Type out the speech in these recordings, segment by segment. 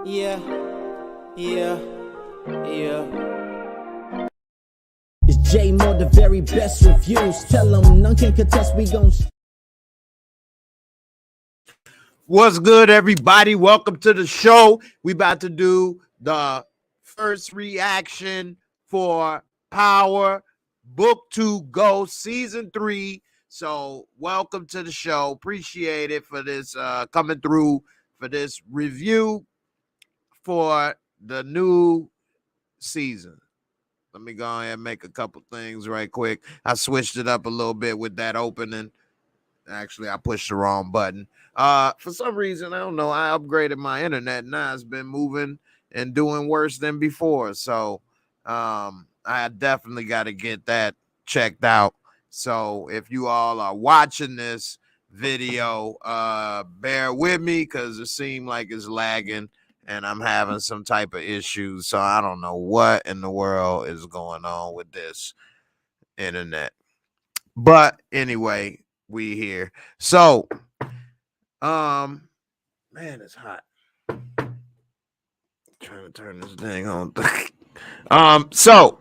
Yeah, yeah, yeah. It's J Moore, the very best reviews. Tell them none can contest, we gon' What's good, everybody? Welcome to the show. We about to do the first reaction for Power Book 2 Go Season 3. So welcome to the show. Appreciate it for this coming through for this review for the new season. Let me go ahead and make a couple things right quick. I switched it up a little bit with that opening. Actually, I pushed the wrong button. For some reason, I don't know. I upgraded my internet. Now it's been moving and doing worse than before. So I definitely got to get that checked out. So if you all are watching this video, bear with me because it seems like it's lagging and I'm having some type of issues. So I don't know what in the world is going on with this internet. But anyway, we here. So, man, it's hot. Trying to turn this thing on. So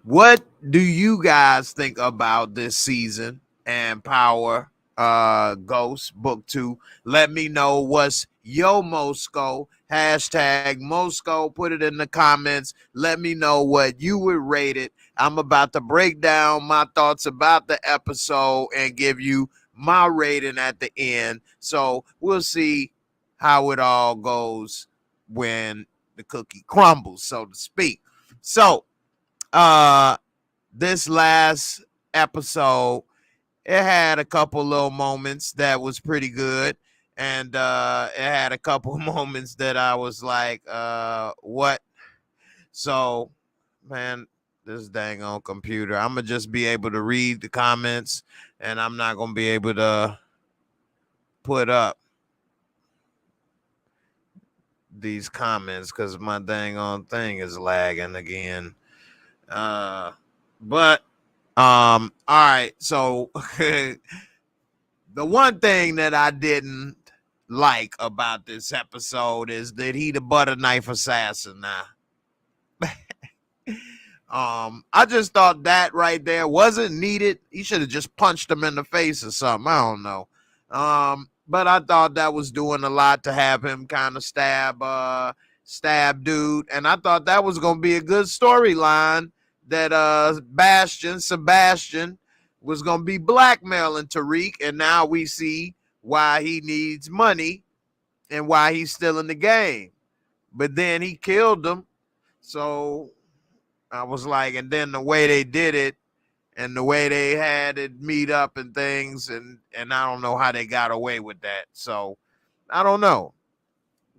what do you guys think about this season and Power Ghost Book 2? Let me know what's your Moorescore. Hashtag Moorescore. Put it in the comments. Let me know what you would rate it. I'm about to break down my thoughts about the episode and give you my rating at the end. So we'll see how it all goes when the cookie crumbles, so to speak. So this last episode, it had a couple little moments that was pretty good, and it had a couple moments that I was like, what? So, man, this dang on computer, I'm gonna just be able to read the comments, and I'm not gonna be able to put up these comments because my dang on thing is lagging again. But all right, so the one thing that I didn't like about this episode is that he the butter knife assassin now. I just thought that right there wasn't needed. He should have just punched him in the face or something. I don't know. But I thought that was doing a lot to have him kind of stab dude, and I thought that was gonna be a good storyline that Sebastian was gonna be blackmailing Tariq, and now we see why he needs money and why he's still in the game. But then he killed him, so I was like, and then the way they did it and the way they had it meet up and things, and I don't know how they got away with that. So I don't know.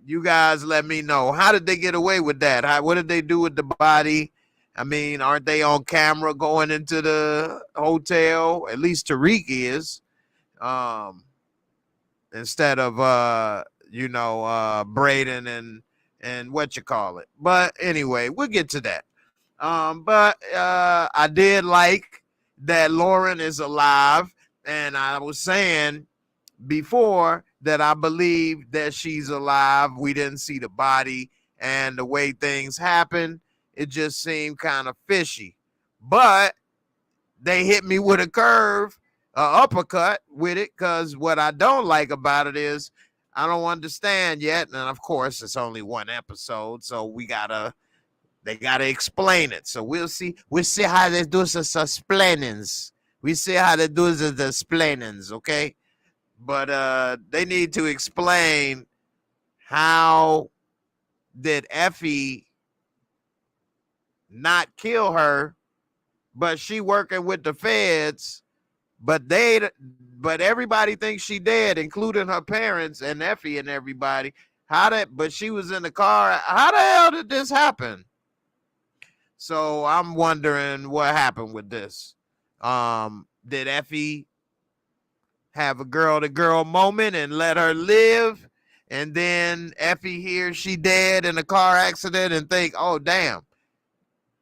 You guys let me know. How did they get away with that? What did they do with the body? I mean, aren't they on camera going into the hotel? At least Tariq is. Instead of Braden and what you call it. But anyway, we'll get to that. But I did like that Lauren is alive, and I was saying before that I believe that she's alive. We didn't see the body, and the way things happen, it just seemed kind of fishy. But they hit me with a curve, uppercut with it, because what I don't like about it is I don't understand yet, and of course it's only one episode, so they gotta explain it. So we'll see how they do the explainings. We see how they do the explainings, okay? But they need to explain how did Effie not kill her, but she working with the feds, but everybody thinks she dead, including her parents and Effie and everybody. But she was in the car. How the hell did this happen? So I'm wondering what happened with this. Did Effie have a girl-to-girl moment and let her live? And then Effie hears she dead in a car accident and think, oh, damn,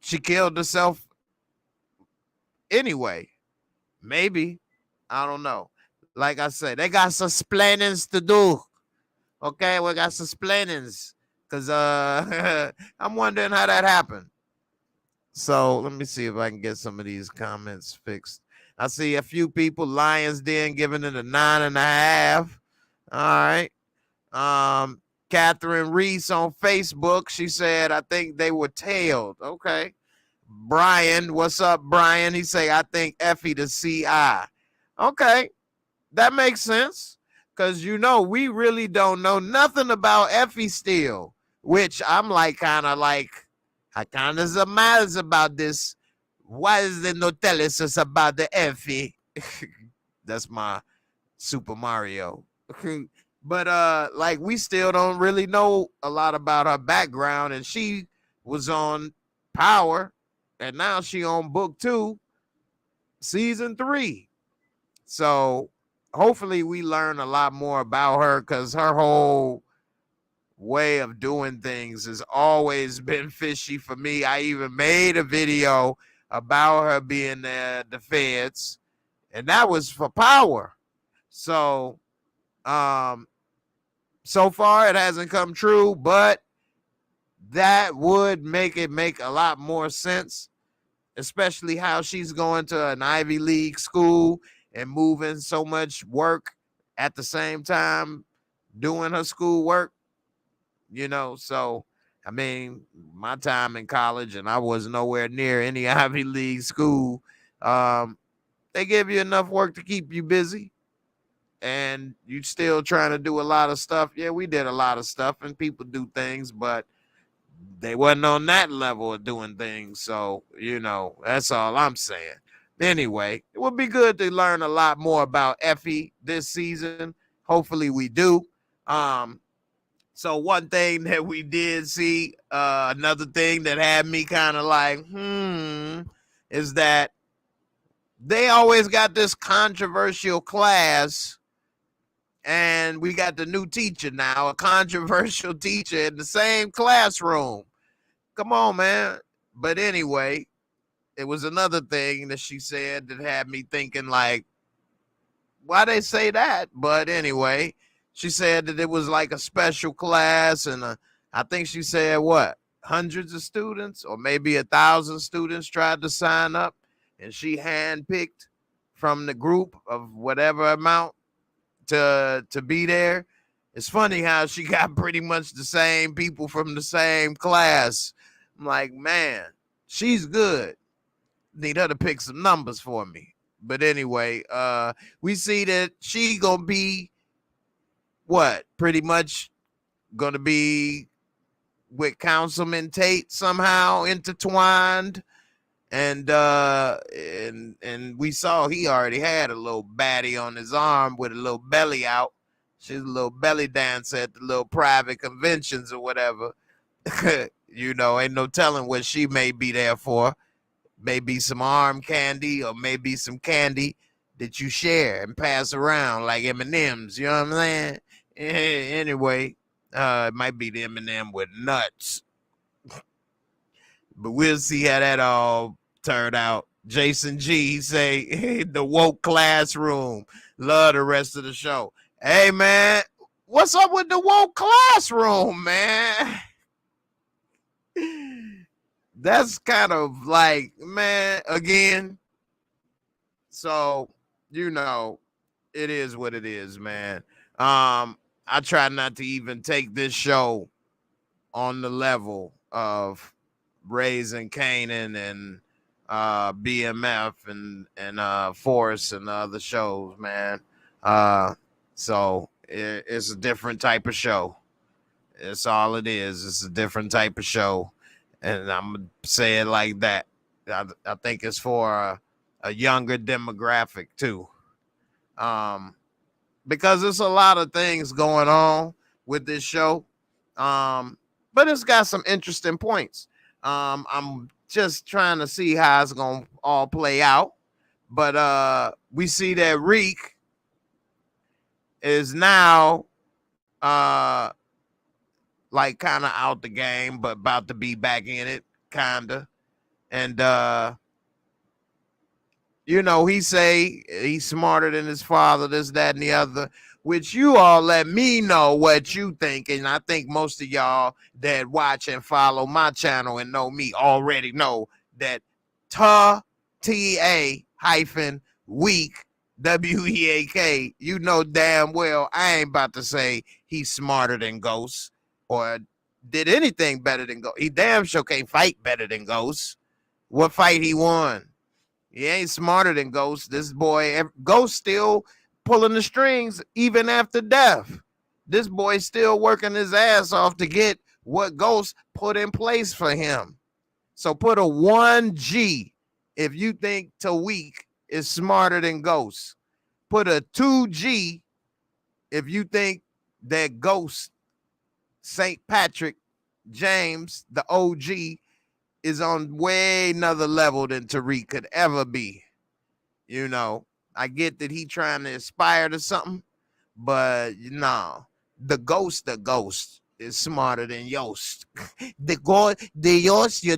she killed herself anyway. Maybe. I don't know. Like I said, they got some explainings to do. Okay, we got some splannings. Cause I'm wondering how that happened. So let me see if I can get some of these comments fixed. I see a few people, Lions Den giving it a 9.5. All right. Catherine Reese on Facebook. She said, I think they were tailed. Okay. Brian, what's up, Brian? He say, I think Effie the CI. Okay. That makes sense. Because, we really don't know nothing about Effie still, which I'm like, I kind of surprised about this. Why is there no telling us about the Effie? That's my Super Mario. But like we still don't really know a lot about her background, and she was on Power, and now she on Book 2, Season 3. So hopefully we learn a lot more about her, because her whole way of doing things has always been fishy for me. I even made a video about her being the feds, and that was for Power. So so far it hasn't come true, but that would make a lot more sense, especially how she's going to an Ivy League school and moving so much work at the same time doing her school work. So I mean, my time in college, and I was nowhere near any Ivy League school. They give you enough work to keep you busy, and you still trying to do a lot of stuff. Yeah, we did a lot of stuff, and people do things, but they wasn't on that level of doing things. So, that's all I'm saying. Anyway, it would be good to learn a lot more about Effie this season. Hopefully we do. So one thing that we did see, another thing that had me kind of like, is that they always got this controversial class, and we got the new teacher now, a controversial teacher in the same classroom. Come on, man. But anyway, it was another thing that she said that had me thinking, like, why they say that? But anyway, she said that it was like a special class, and I think she said what, hundreds of students or maybe 1,000 students tried to sign up, and she handpicked from the group of whatever amount to be there. It's funny how she got pretty much the same people from the same class. I'm like, man, she's good. Need her to pick some numbers for me. But anyway, we see that she gonna be what? Pretty much gonna be with Councilman Tate somehow intertwined. And we saw he already had a little baddie on his arm with a little belly out. She's a little belly dancer at the little private conventions or whatever. Ain't no telling what she may be there for. Maybe some arm candy, or maybe some candy that you share and pass around like M&Ms. You know what I'm saying? Anyway, it might be the M&M with nuts. But we'll see how that all turned out. Jason G say, hey, the woke classroom. Love the rest of the show. Hey, man, what's up with the woke classroom, man? That's kind of like, man, again. So, it is what it is, man. I try not to even take this show on the level of Raising Canaan and BMF and Force and other shows, man. So it's a different type of show. It's all it is. It's a different type of show, and I'm gonna say it like that. I think it's for a younger demographic too, because there's a lot of things going on with this show, but it's got some interesting points. I'm just trying to see how it's gonna all play out, but we see that Reek is now like kind of out the game, but about to be back in it, kinda. And you know, he say he's smarter than his father, this, that, and the other, which you all let me know what you think. And I think most of y'all that watch and follow my channel and know me already know that T-A hyphen weak, W-E-A-K, you know damn well I ain't about to say he's smarter than Ghost or did anything better than Ghost. He damn sure can't fight better than Ghost. What fight he won? He ain't smarter than Ghost. This boy, Ghost still pulling the strings even after death. This boy's still working his ass off to get what Ghost put in place for him. So put a 1G if you think Tariq is smarter than Ghost. Put a 2G if you think that Ghost, St. Patrick, James, the OG, is on way another level than Tariq could ever be. You know, I get that he trying to aspire to something, but no, the Ghost is smarter than Yost. The Yost you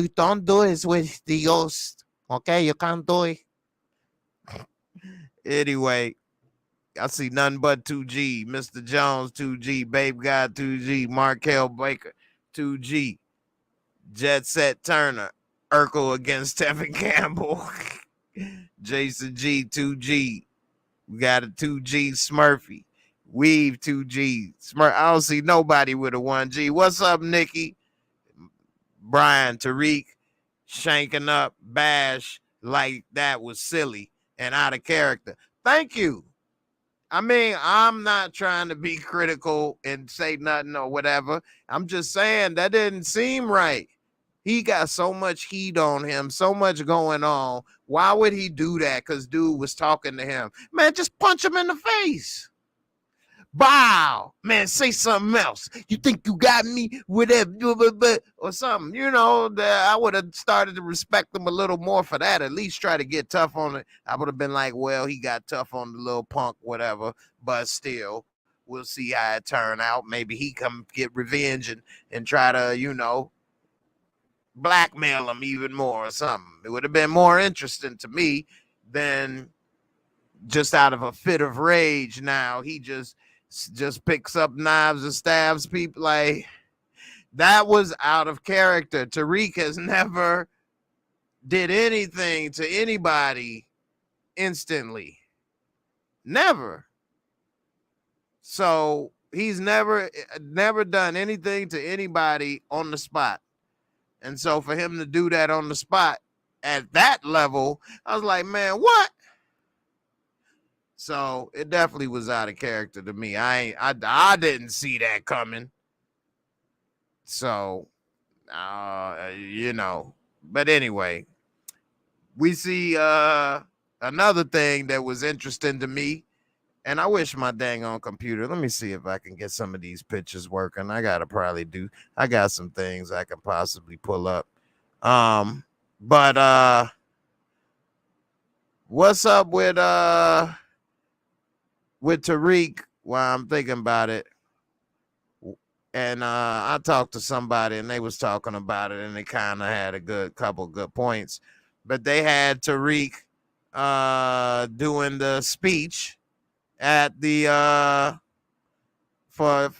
don't do is with the Yost. Okay, you can't do it. Anyway, I see nothing but 2G. Mr. Jones, 2G. Babe God, 2G. Markel Baker, 2G. Jet Set Turner. Urkel against Tevin Campbell. Jason G, 2G. We got a 2G Smurfy. Weave, 2G. I don't see nobody with a 1G. What's up, Nikki? Brian, Tariq, shanking up, bash like that was silly and out of character. Thank you. I mean, I'm not trying to be critical and say nothing or whatever. I'm just saying that didn't seem right. He got so much heat on him, so much going on. Why would he do that? Because dude was talking to him. Man, just punch him in the face. Bow, man, say something else. You think you got me? Whatever, or something. You know, that I would have started to respect him a little more for that. At least try to get tough on it. I would have been like, well, he got tough on the little punk, whatever. But still, we'll see how it turn out. Maybe he come get revenge and try to, you know, blackmail him even more or something. It would have been more interesting to me than just out of a fit of rage. Now he just picks up knives and stabs people. Like, that was out of character. Tariq has never did anything to anybody instantly. Never. So he's never done anything to anybody on the spot. And so for him to do that on the spot at that level, I was like, man, what? So it definitely was out of character to me. I didn't see that coming. So, you know, but anyway, we see another thing that was interesting to me. And I wish my dang on computer. Let me see if I can get some of these pictures working. I got some things I can possibly pull up. But what's up with Tariq while I'm thinking about it? And I talked to somebody and they was talking about it and they kind of had a couple good points. But they had Tariq doing the speech at the for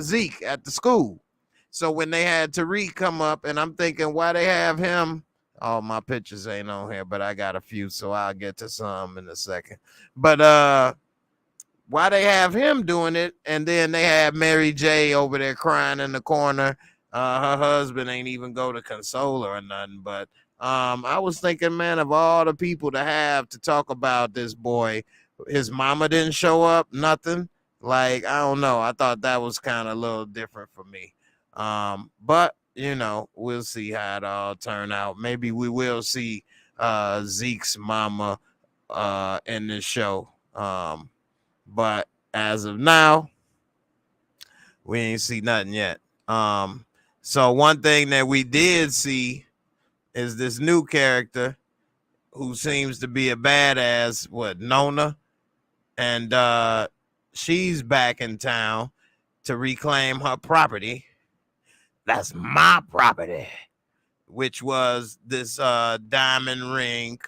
Zeke at the school. So when they had Tariq come up, and I'm thinking, why they have him? Oh, my pictures ain't on here, but I got a few, so I'll get to some in a second. But why they have him doing it, and then they have Mary J over there crying in the corner. Her husband ain't even go to console her or nothing. But I was thinking, man, of all the people to have to talk about this boy, his mama didn't show up, nothing. Like, I don't know. I thought that was kind of a little different for me. But you know, we'll see how it all turn out. Maybe we will see Zeke's mama in this show. But as of now, we ain't see nothing yet. So one thing that we did see is this new character who seems to be a badass, Nona, and she's back in town to reclaim her property. That's my property, which was this diamond ring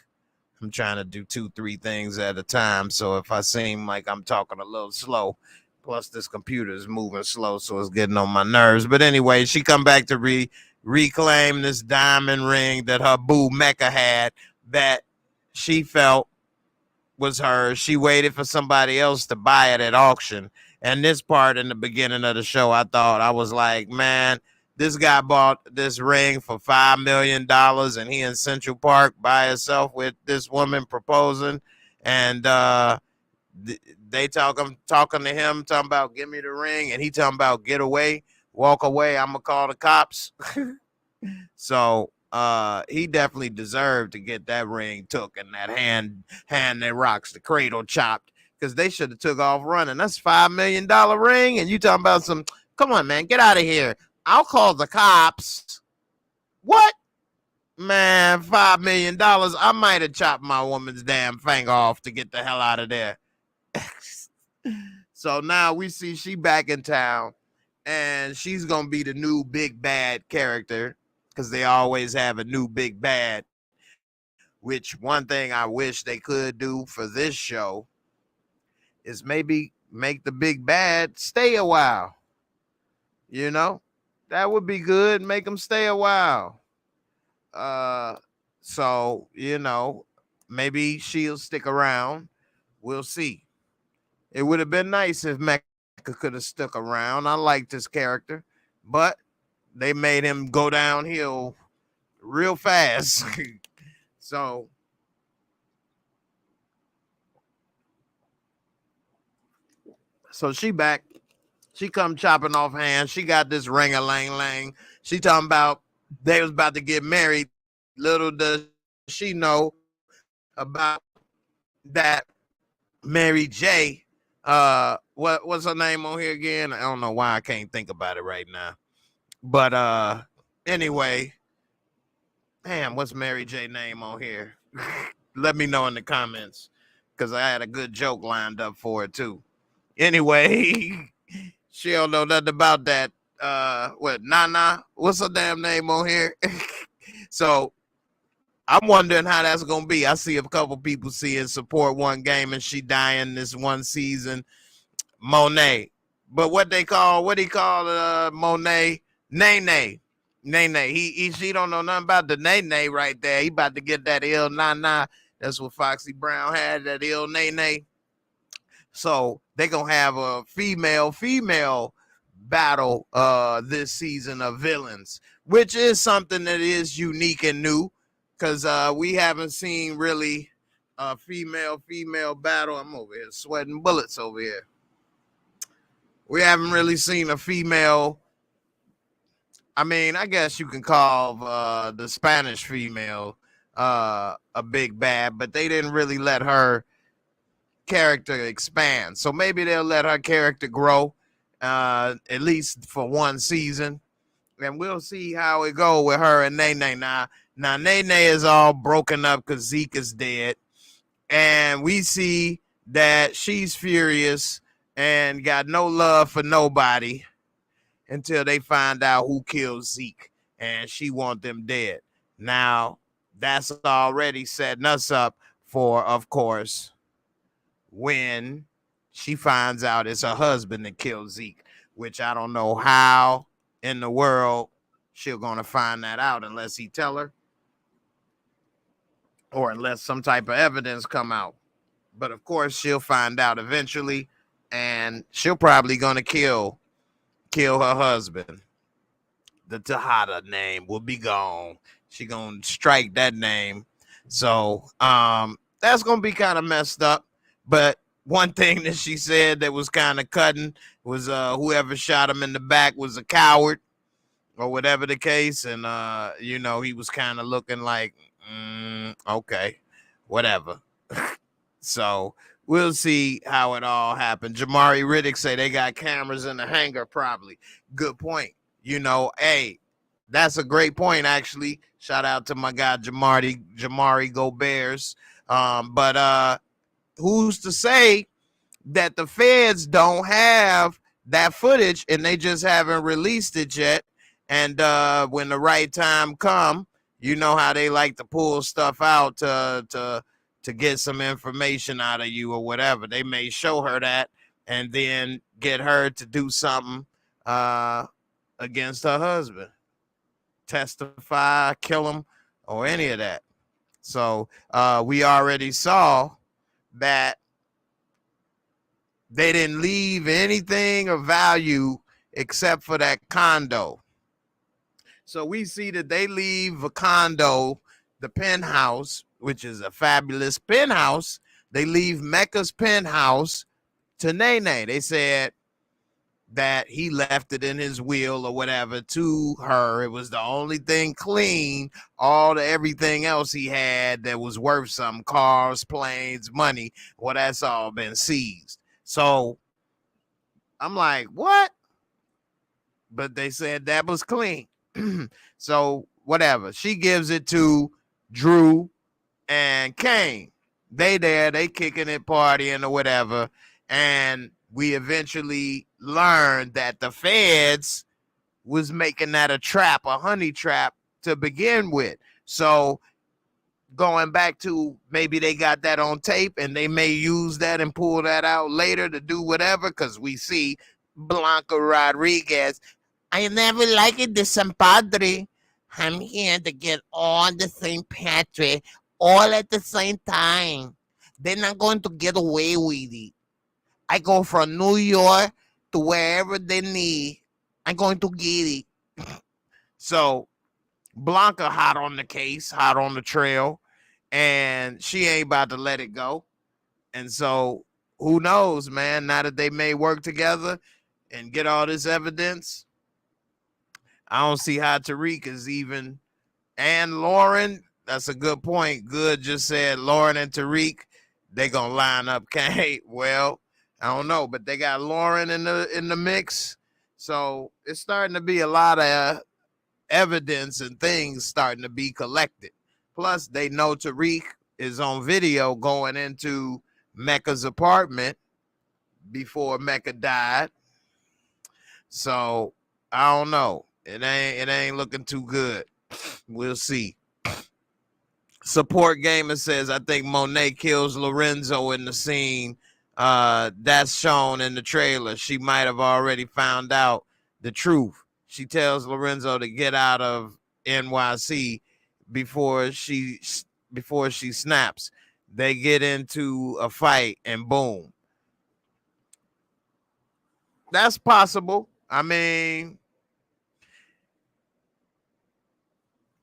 I'm trying to do 2-3 things at a time. So if I seem like I'm talking a little slow, plus this computer is moving slow, so it's getting on my nerves. But anyway, she come back to reclaim this diamond ring that her boo Mecca had that she felt was hers. She waited for somebody else to buy it at auction. And this part in the beginning of the show, I was like, man, this guy bought this ring for $5 million and he in Central Park by himself with this woman proposing. And they talking to him, talking about give me the ring. And he talking about get away, walk away. I'm going to call the cops. So he definitely deserved to get that ring took and that hand that rocks the cradle chopped, because they should have took off running. That's $5 million ring, and you talking about some, come on, man, get out of here. I'll call the cops. What? Man, $5 million. I might have chopped my woman's damn finger off to get the hell out of there. So now we see she back in town, and she's going to be the new big bad character, because they always have a new big bad, which one thing I wish they could do for this show is maybe make the big bad stay a while. You know, that would be good. Make them stay a while. So, you know, maybe she'll stick around. We'll see. It would have been nice if Mecca could have stuck around. I liked his character, but they made him go downhill real fast. So she back. She come chopping off hands. She got this ring-a-lang-lang. She talking about they was about to get married. Little does she know about that Mary J. What's her name on here again? I don't know why I can't think about it right now. But anyway, damn, what's Mary J name on here? Let me know in the comments, because I had a good joke lined up for it too. Anyway, she don't know nothing about that. Nana? What's her damn name on here? So I'm wondering how that's gonna be. I see a couple people seeing support one game and she dying this one season. Monet. But what he call Monet? Nene. She don't know nothing about the Nene right there. He about to get that ill Nana. That's what Foxy Brown had, that ill Nene. So they gonna have a female battle this season of villains, which is something that is unique and new, because we haven't seen really a female battle. I'm over here sweating bullets over here. We haven't really seen a female. I mean, I guess you can call the Spanish female a big bad, but they didn't really let her character expand. So maybe they'll let her character grow at least for one season, and we'll see how it go with her and Nene. Now Nene is all broken up because Zeke is dead, and we see that she's furious and got no love for nobody until they find out who killed Zeke, and she want them dead. Now that's already setting us up for, of course, when she finds out it's her husband that killed Zeke, which I don't know how in the world she'll gonna find that out unless he tell her, or unless some type of evidence come out. But of course she'll find out eventually, and she'll probably gonna kill her husband. The Tejada name will be gone. She gonna strike that name. So that's gonna be kind of messed up. But one thing that she said that was kind of cutting was whoever shot him in the back was a coward, or whatever the case. And you know, he was kind of looking like okay, whatever. So we'll see how it all happened. Jamari Riddick say they got cameras in the hangar, probably. Good point. You know, hey, that's a great point, actually. Shout out to my guy Jamari Go Bears. But who's to say that the feds don't have that footage and they just haven't released it yet? And when the right time come, you know how they like to pull stuff out to to get some information out of you or whatever. They may show her that and then get her to do something against her husband, testify, kill him, or any of that. So we already saw that they didn't leave anything of value except for that condo. So we see that they leave a condo, the penthouse, which is a fabulous penthouse. They leave Mecca's penthouse to Nene. They said that he left it in his will or whatever to her. It was the only thing clean. Everything else he had that was worth something, cars, planes, money, well, that's all been seized. So I'm like, what? But they said that was clean. So whatever. She gives it to Drew and Kane. They kicking it, partying or whatever. And we eventually learned that the feds was making that a trap, a honey trap to begin with. So going back to maybe they got that on tape and they may use that and pull that out later to do whatever, because we see Blanca Rodriguez. I never liked the St. Padre. I'm here to get all the St. Patrick all at the same time. They're not going to get away with it. I go from New York to wherever they need. I'm going to get it. So Blanca hot on the case, hot on the trail, and she ain't about to let it go. And so who knows, man, now that they may work together and get all this evidence, I don't see how Tariq is even, and Lauren, that's a good point. Good just said Lauren and Tariq, they gonna line up. Okay, well, I don't know, but they got Lauren in the mix. So it's starting to be a lot of evidence and things starting to be collected. Plus, they know Tariq is on video going into Mecca's apartment before Mecca died. So I don't know. It ain't looking too good. We'll see. Support Gamer says, I think Monet kills Lorenzo in the scene. That's shown in the trailer. She might have already found out the truth. She tells Lorenzo to get out of NYC before she snaps. They get into a fight and boom. That's possible. I mean,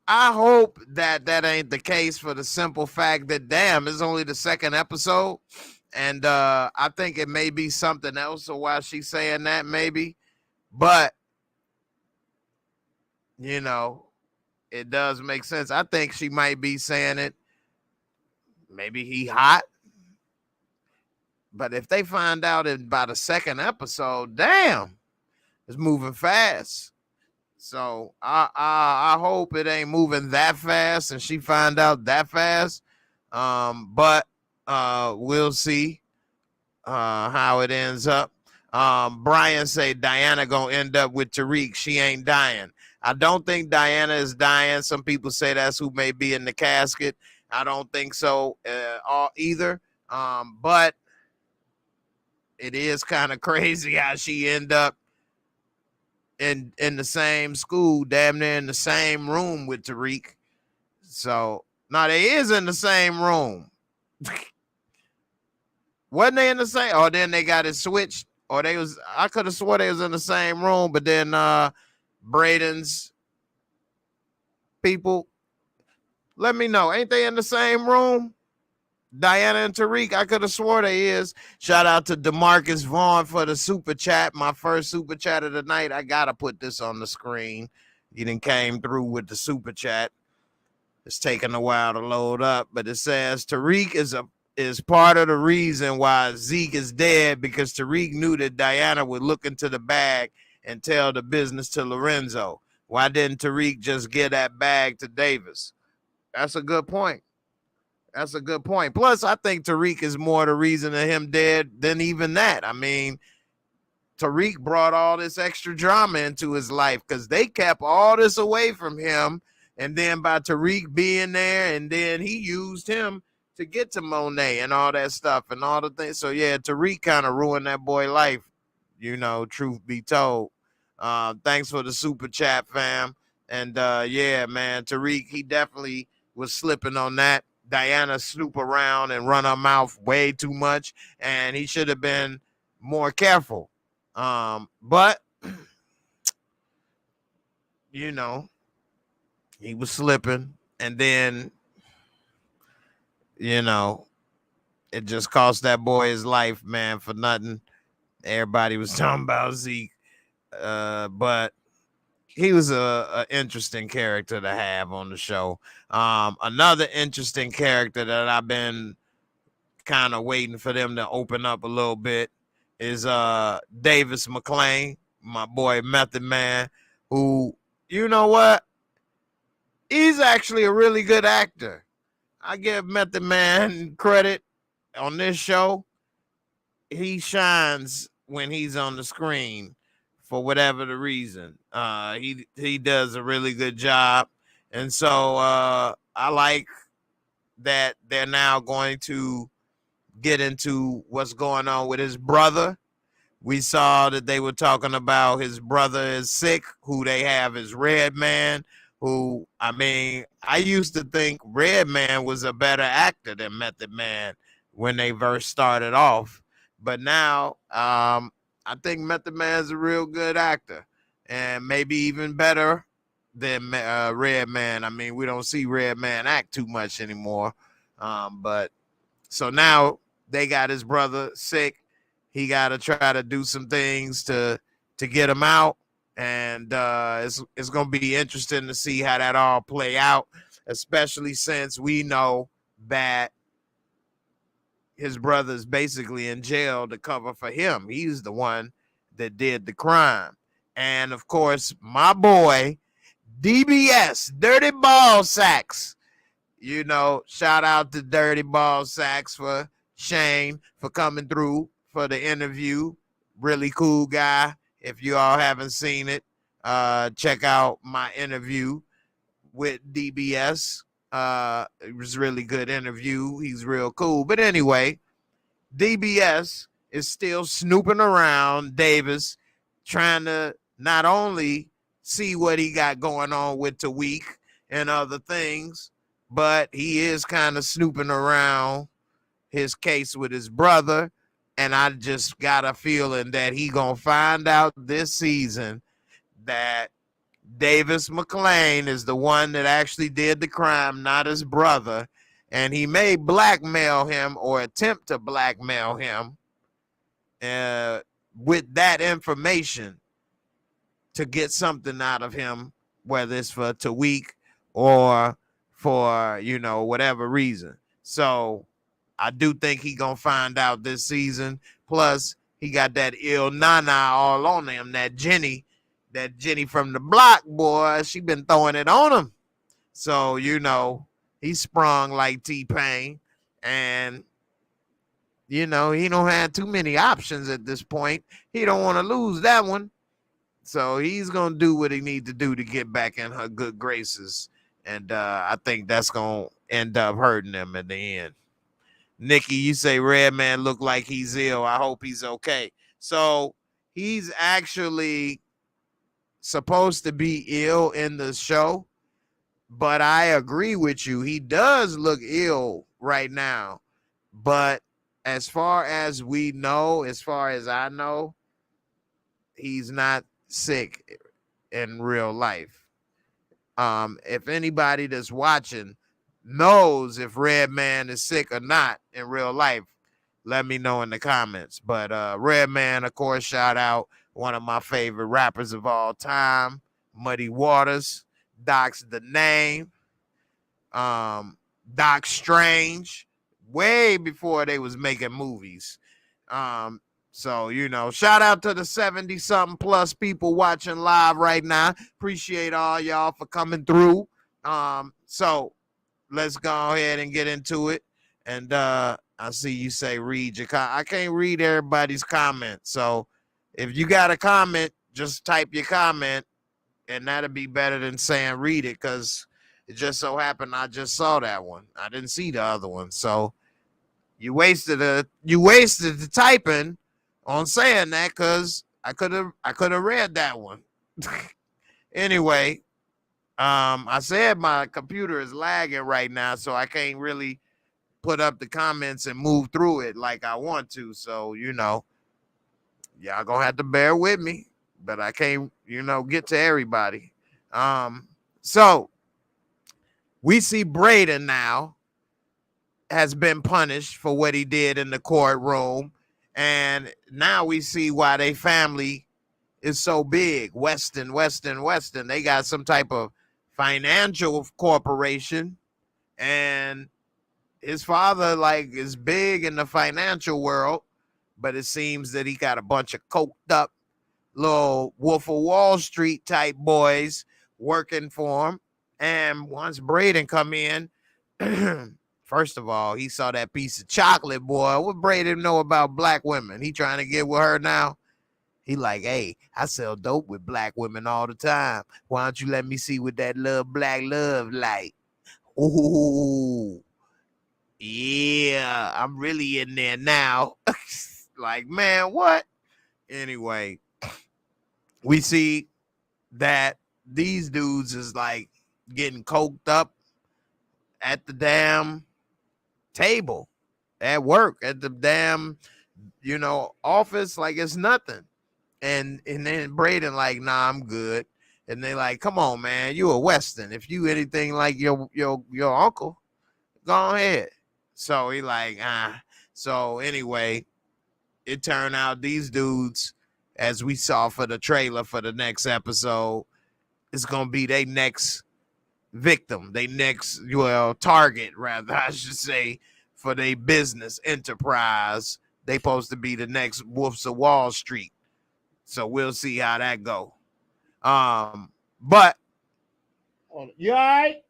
I hope that ain't the case, for the simple fact that, damn, it's only the second episode. And I think it may be something else or why she's saying that, maybe. But, you know, it does make sense. I think she might be saying it. Maybe he hot. But if they find out by the second episode, damn, it's moving fast. So I hope it ain't moving that fast and she find out that fast. But we'll see how it ends up. Brian say Diana gonna end up with Tariq. She ain't dying. I don't think Diana is dying. Some people say that's who may be in the casket. I don't think so either. But it is kind of crazy how she end up in the same school, damn near in the same room with Tariq. So now they is in the same room. Wasn't they in the same? Or then they got it switched. Or I could have swore they was in the same room, but then Braden's people, let me know. Ain't they in the same room? Diana and Tariq, I could have swore they is. Shout out to DeMarcus Vaughn for the super chat. My first super chat of the night. I gotta put this on the screen. You done came through with the super chat. It's taking a while to load up, but it says Tariq is part of the reason why Zeke is dead, because Tariq knew that Diana would look into the bag and tell the business to Lorenzo. Why didn't Tariq just give that bag to Davis? That's a good point. That's a good point. Plus, I think Tariq is more the reason of him dead than even that. I mean, Tariq brought all this extra drama into his life because they kept all this away from him. And then by Tariq being there, and then he used him to get to Monet and all that stuff and all the things. So yeah, Tariq kind of ruined that boy life, you know, truth be told. Thanks for the super chat, fam. And yeah, man, Tariq, he definitely was slipping on that. Diana snoop around and run her mouth way too much, and he should have been more careful. But you know, he was slipping, and then you know, it just cost that boy his life, man, for nothing. Everybody was talking about Zeke, but he was a interesting character to have on the show. Another interesting character that I've been kind of waiting for them to open up a little bit is Davis McClain, my boy Method Man, who, you know what? He's actually a really good actor. I give Method Man credit on this show. He shines when he's on the screen for whatever the reason. He does a really good job. And so I like that they're now going to get into what's going on with his brother. We saw that they were talking about his brother is sick, who they have is Redman, who, I mean, I used to think Redman was a better actor than Method Man when they first started off. But now I think Method Man's a real good actor and maybe even better than Redman. I mean, we don't see Redman act too much anymore. But so now they got his brother sick. He got to try to do some things to get him out. And it's going to be interesting to see how that all play out, especially since we know that his brother's basically in jail to cover for him. He's the one that did the crime. And, of course, my boy, DBS, Dirty Ball Sacks. You know, shout out to Dirty Ball Sacks for Shane for coming through for the interview. Really cool guy. If you all haven't seen it, check out my interview with DBS. It was a really good interview. He's real cool. But anyway, DBS is still snooping around Davis, trying to not only see what he got going on with Tariq and other things, but he is kind of snooping around his case with his brother. And I just got a feeling that he gonna find out this season that Davis McClain is the one that actually did the crime, not his brother. And he may blackmail him or attempt to blackmail him with that information to get something out of him, whether it's for Tariq or for, you know, whatever reason. So I do think he gonna find out this season. Plus, he got that ill Nana all on him. That Jenny from the block, boy, she been throwing it on him. So, you know, he sprung like T-Pain. And, you know, he don't have too many options at this point. He don't want to lose that one. So he's going to do what he need to do to get back in her good graces. And I think that's going to end up hurting him in the end. Nikki, you say Redman look like he's ill. I hope he's okay. So he's actually supposed to be ill in the show, but I agree with you. He does look ill right now. But as far as we know, as far as I know, he's not sick in real life. If anybody that's watching knows if Redman is sick or not in real life, let me know in the comments. But Redman, of course, shout out one of my favorite rappers of all time, Muddy Waters, Doc's the name, Doc Strange, way before they was making movies. So, you know, shout out to the 70-something plus people watching live right now. Appreciate all y'all for coming through. So let's go ahead and get into it. And I see you say read your I can't read everybody's comment. So if you got a comment, just type your comment, and that'll be better than saying read it, because It just so happened I just saw that one. I didn't see the other one. So you wasted the typing on saying that, because I could have read that one. Anyway, I said my computer is lagging right now, so I can't really put up the comments and move through it like I want to. So, y'all gonna have to bear with me, but I can't, get to everybody. So we see Braden now has been punished for what he did in the courtroom. And now we see why they family is so big. Weston. They got some type of financial corporation, and his father is big in the financial world, but it seems that he got a bunch of coked up little Wolf of Wall Street type boys working for him. And once Braden come in, first of all, he saw that piece of chocolate, boy. What Braden know about black women? He trying to get with her now. He like, hey, I sell dope with black women all the time. Why don't you let me see what that black love like? Ooh, yeah, I'm really in there now. Like, man, what? Anyway, we see that these dudes is getting coked up at the damn table at work, at the damn, office, like it's nothing. And then Braden nah, I'm good. And they come on, man, you a Western. If you anything like your uncle, go ahead. So he So anyway, it turned out these dudes, as we saw for the trailer for the next episode, is gonna be their next victim, they next target, rather, I should say, for their business enterprise. They supposed to be the next Wolves of Wall Street. So we'll see how that go. But you all right?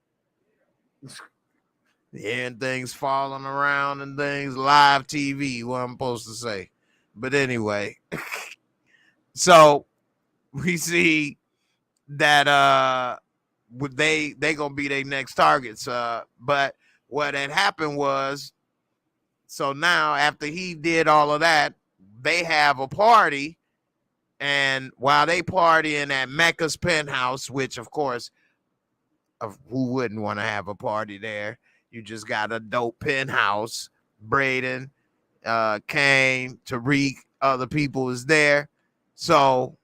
Hearing things falling around and things, live TV, what I'm supposed to say. But anyway, so we see that they gonna be their next targets. But what had happened was, so now after he did all of that, they have a party. And while they partying at Mecca's penthouse, which of course, who wouldn't want to have a party there? You just got a dope penthouse. Braden, Kane, Tariq, other people is there. So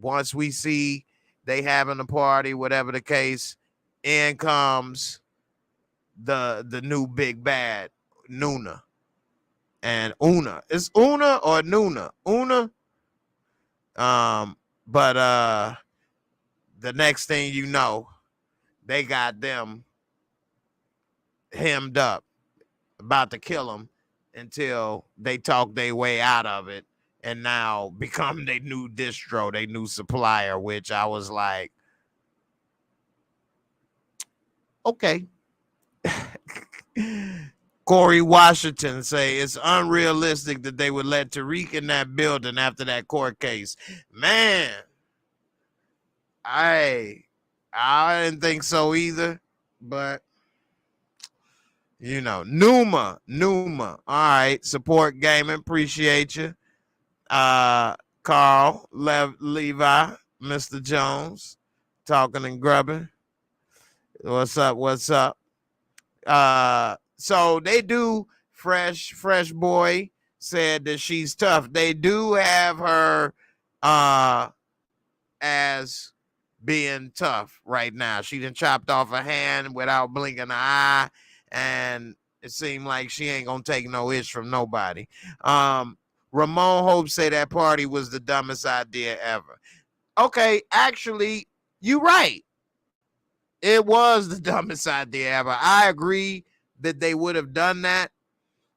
once we see they having a party, whatever the case, in comes the new big bad, Nuna. And Una. It's Una or Nuna? Una. But the next thing you know, they got them hemmed up, about to kill them, until they talk their way out of it and now become their new distro, their new supplier, which I was like, okay. Corey Washington say it's unrealistic that they would let Tariq in that building after that court case. Man, I didn't think so either, but Numa. All right, support gaming, appreciate you. Carl, Levi, Mr. Jones, talking and grubbing. What's up? So they do. Fresh boy said that she's tough. They do have her as being tough right now. She done chopped off a hand without blinking an eye, and it seemed like she ain't gonna take no ish from nobody. Ramon Hope say that party was the dumbest idea ever. Okay, actually, you right. It was the dumbest idea ever. I agree that they would have done that,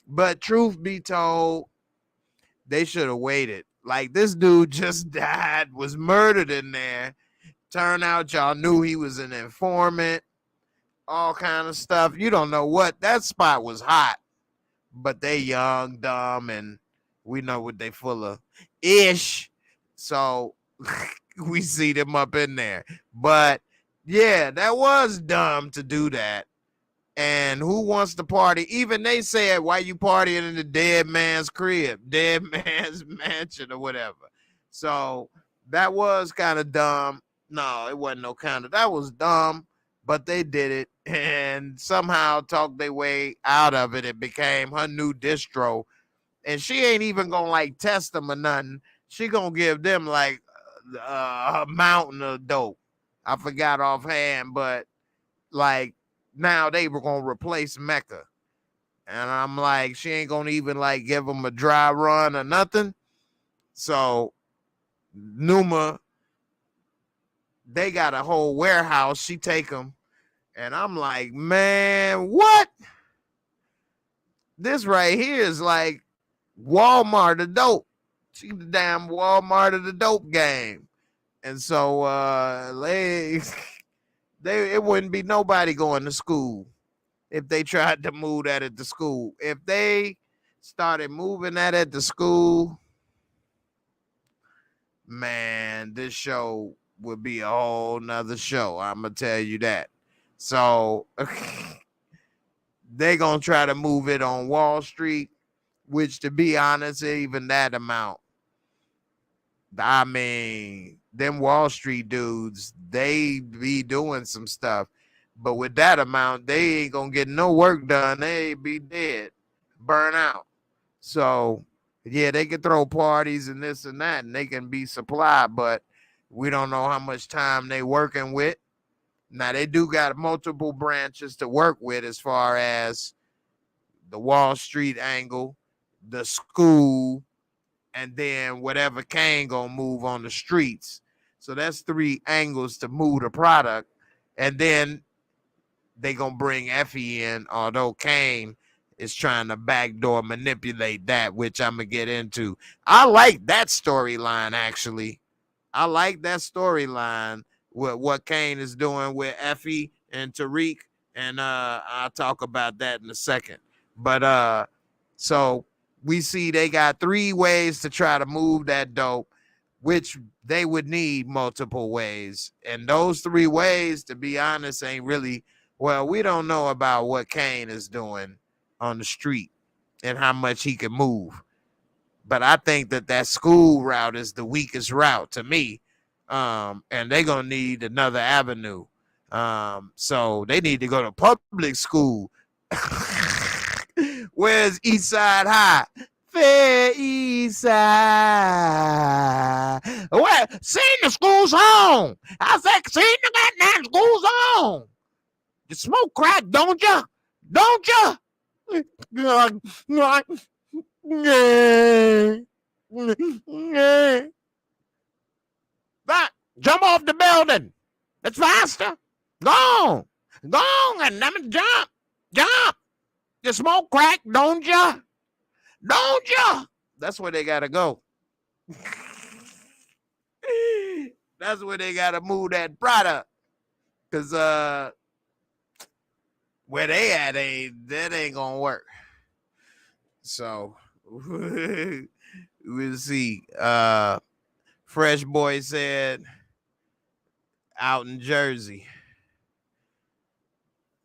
but truth be told, they should have waited. Like, this dude just died, was murdered in there. Turned out y'all knew he was an informant, all kind of stuff. You don't know what. That spot was hot, but they young, dumb, and we know what they full of ish. So we see them up in there. But Yeah, that was dumb to do that. And who wants to party? Even they said, why you partying in the dead man's crib, dead man's mansion or whatever. So that was kind of dumb. No, it wasn't no kind of, that was dumb, but they did it and somehow talked their way out of it. It became her new distro. And she ain't even gonna like test them or nothing. She gonna give them like a mountain of dope. I forgot offhand, but like now they were gonna replace Mecca, and I'm like, she ain't gonna even like give them a dry run or nothing. So Numa, they got a whole warehouse. She take them, and I'm like, man, what? This right here is like Walmart of dope. She the damn Walmart of the dope game. And so they it wouldn't be nobody going to school if they tried to move that at the school. If they started moving that at the school, man, this show would be a whole nother show. I'm gonna tell you that. So they gonna try to move it on Wall Street, which to be honest, even that amount, I mean, them Wall Street dudes, they be doing some stuff. But with that amount, they ain't gonna get no work done. They be dead, burn out. So yeah, they can throw parties and this and that, and they can be supplied, but we don't know how much time they working with. Now they do got multiple branches to work with as far as the Wall Street angle, the school, and then whatever Kane gonna move on the streets. So that's 3 angles to move the product. And then they gonna bring Effie in, although Kane is trying to backdoor manipulate that, which I'm gonna get into. I like that storyline, actually. I like that storyline with what Kane is doing with Effie and Tariq. And I'll talk about that in a second. But so we see they got 3 ways to try to move that dope, which they would need multiple ways. And those 3 ways, to be honest, ain't really, well, we don't know about what Kane is doing on the street and how much he can move. But I think that school route is the weakest route to me. And they're going to need another avenue. So they need to go to public school. Where's Eastside High? Fair East Side. Well, senior school's home. I said, senior goddamn school's home. You smoke crack, don't you? Don't you? That, jump off the building. It's faster. Go on. Go on and let me jump. Jump. You smoke crack, don't you? Don't you? That's where they gotta go. That's where they gotta move that product. Cause where they at that ain't gonna work. So we'll see. Fresh Boy said out in Jersey.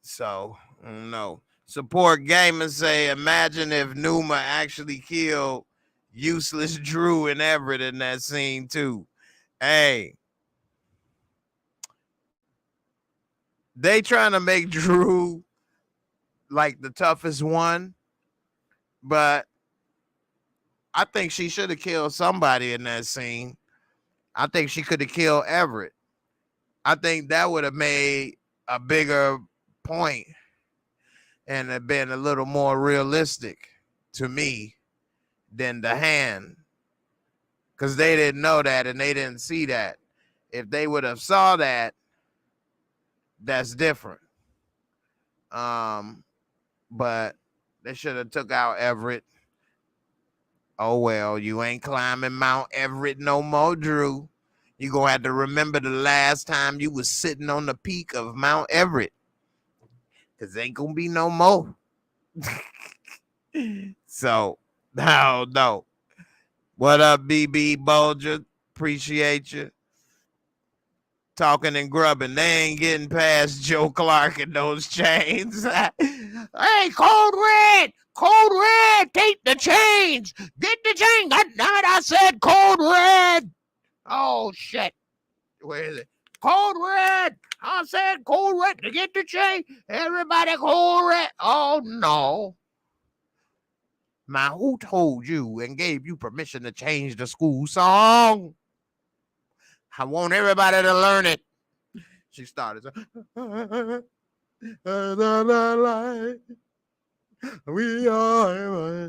So I don't know. Support Gamers say, imagine if Numa actually killed Useless Drew and Everett in that scene too. Hey, they trying to make Drew like the toughest one, but I think she should have killed somebody in that scene. I think she could have killed Everett. I think that would have made a bigger point and have been a little more realistic to me than the hand, because they didn't know that and they didn't see that. If they would have saw that, that's different. But they should have took out Everett. Oh well, you ain't climbing Mount Everett no more, Drew. You gonna have to remember the last time you was sitting on the peak of Mount Everett, because ain't gonna be no more. So, no. What up, BB Bolger? Appreciate you. talking and grubbing. They ain't getting past Joe Clark and those chains. Hey, Code Red, take the chains. Get the chain. God damn it, I said Code Red. Oh, shit. Where is it? Code Red. I said Code Red to get the chain. Everybody Code Red. Oh, no. Man, who told you and gave you permission to change the school song? I want everybody to learn it. She started. We are.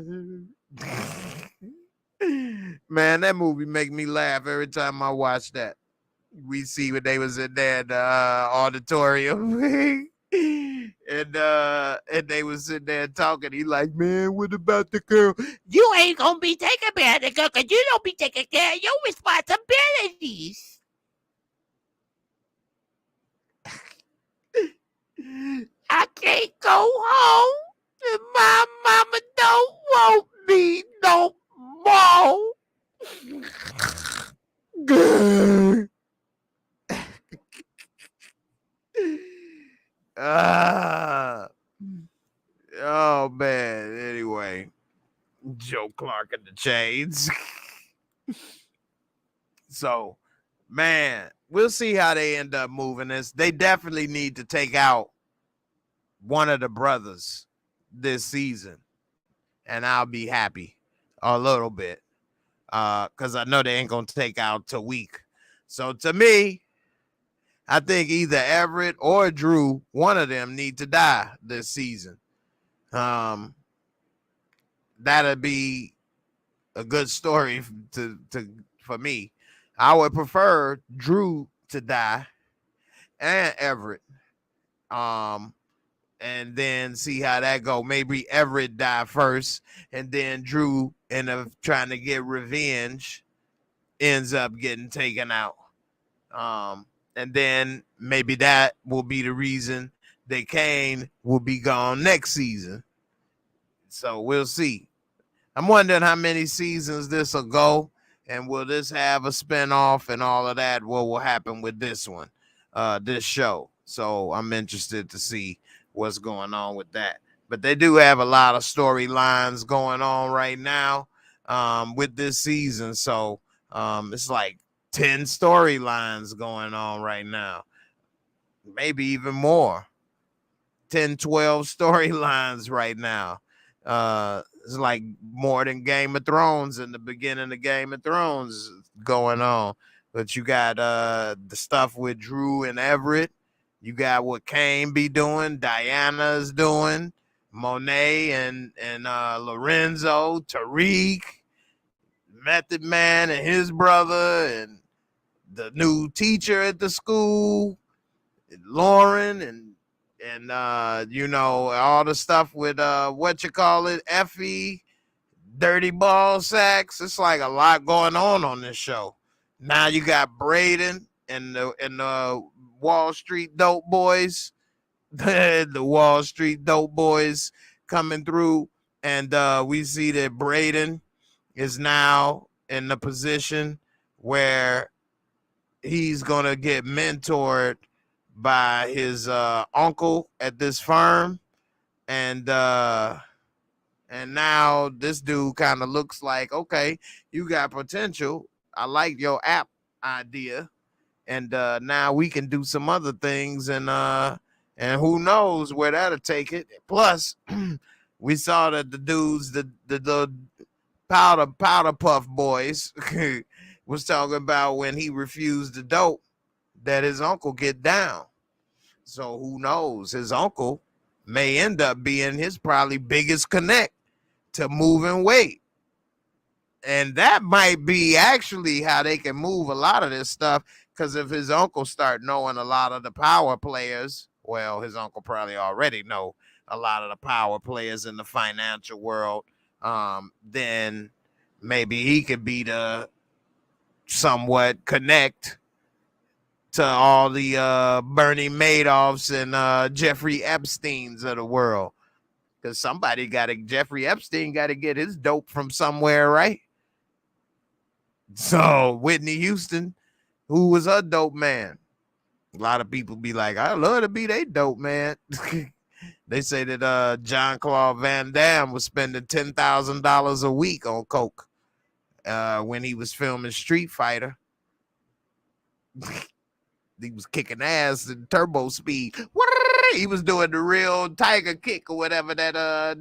Man, that movie make me laugh every time I watch that. We see when they was in there in the auditorium. And they was sitting there talking. He like, man, what about the girl? You ain't gonna be taking care of the girl because you don't be taking care of your responsibilities. I can't go home and my mama don't want me no more. Oh man. Anyway, Joe Clark and the chains. So, man, we'll see how they end up moving this. They definitely need to take out one of the brothers this season, and I'll be happy a little bit, because I know they ain't gonna take out Tariq. So to me, I think either Everett or Drew, one of them, need to die this season. That'd be a good story for me. I would prefer Drew to die and Everett. And then see how that go. Maybe Everett die first, and then Drew, end up trying to get revenge, ends up getting taken out. And then maybe that will be the reason that Kane will be gone next season. So we'll see. I'm wondering how many seasons this will go, and will this have a spinoff and all of that? What will happen with this one, this show? So I'm interested to see what's going on with that. But they do have a lot of storylines going on right now with this season. So it's like 10 storylines going on right now, maybe even more. 10, 12 storylines right now. It's like more than Game of Thrones in the beginning of Game of Thrones going on. But you got the stuff with Drew and Everett. You got what Kane be doing, Diana's doing, Monet and Lorenzo, Tariq, Method Man and his brother, and the new teacher at the school, Lauren, and all the stuff with Effie, Dirty Ball Sacks. It's like a lot going on this show. Now you got Braden and the Wall Street Dope Boys, the Wall Street Dope Boys coming through, and we see that Braden is now in the position where he's gonna get mentored by his uncle at this firm, and now this dude kind of looks like, okay, you got potential. I like your app idea, and now we can do some other things, and who knows where that'll take it. Plus, we saw that the dudes, the powder puff boys, was talking about when he refused the dope that his uncle get down. So who knows? His uncle may end up being his probably biggest connect to moving weight. And that might be actually how they can move a lot of this stuff, because if his uncle start knowing a lot of the power players, well, his uncle probably already know a lot of the power players in the financial world, then maybe he could be the somewhat connect to all the Bernie Madoffs and Jeffrey Epsteins of the world. Because Jeffrey Epstein got to get his dope from somewhere, right? So Whitney Houston, who was a dope man? A lot of people be like, I love to be they dope, man. They say that Jean-Claude Van Damme was spending $10,000 a week on coke when he was filming Street Fighter. He was kicking ass in turbo speed. He was doing the real tiger kick or whatever that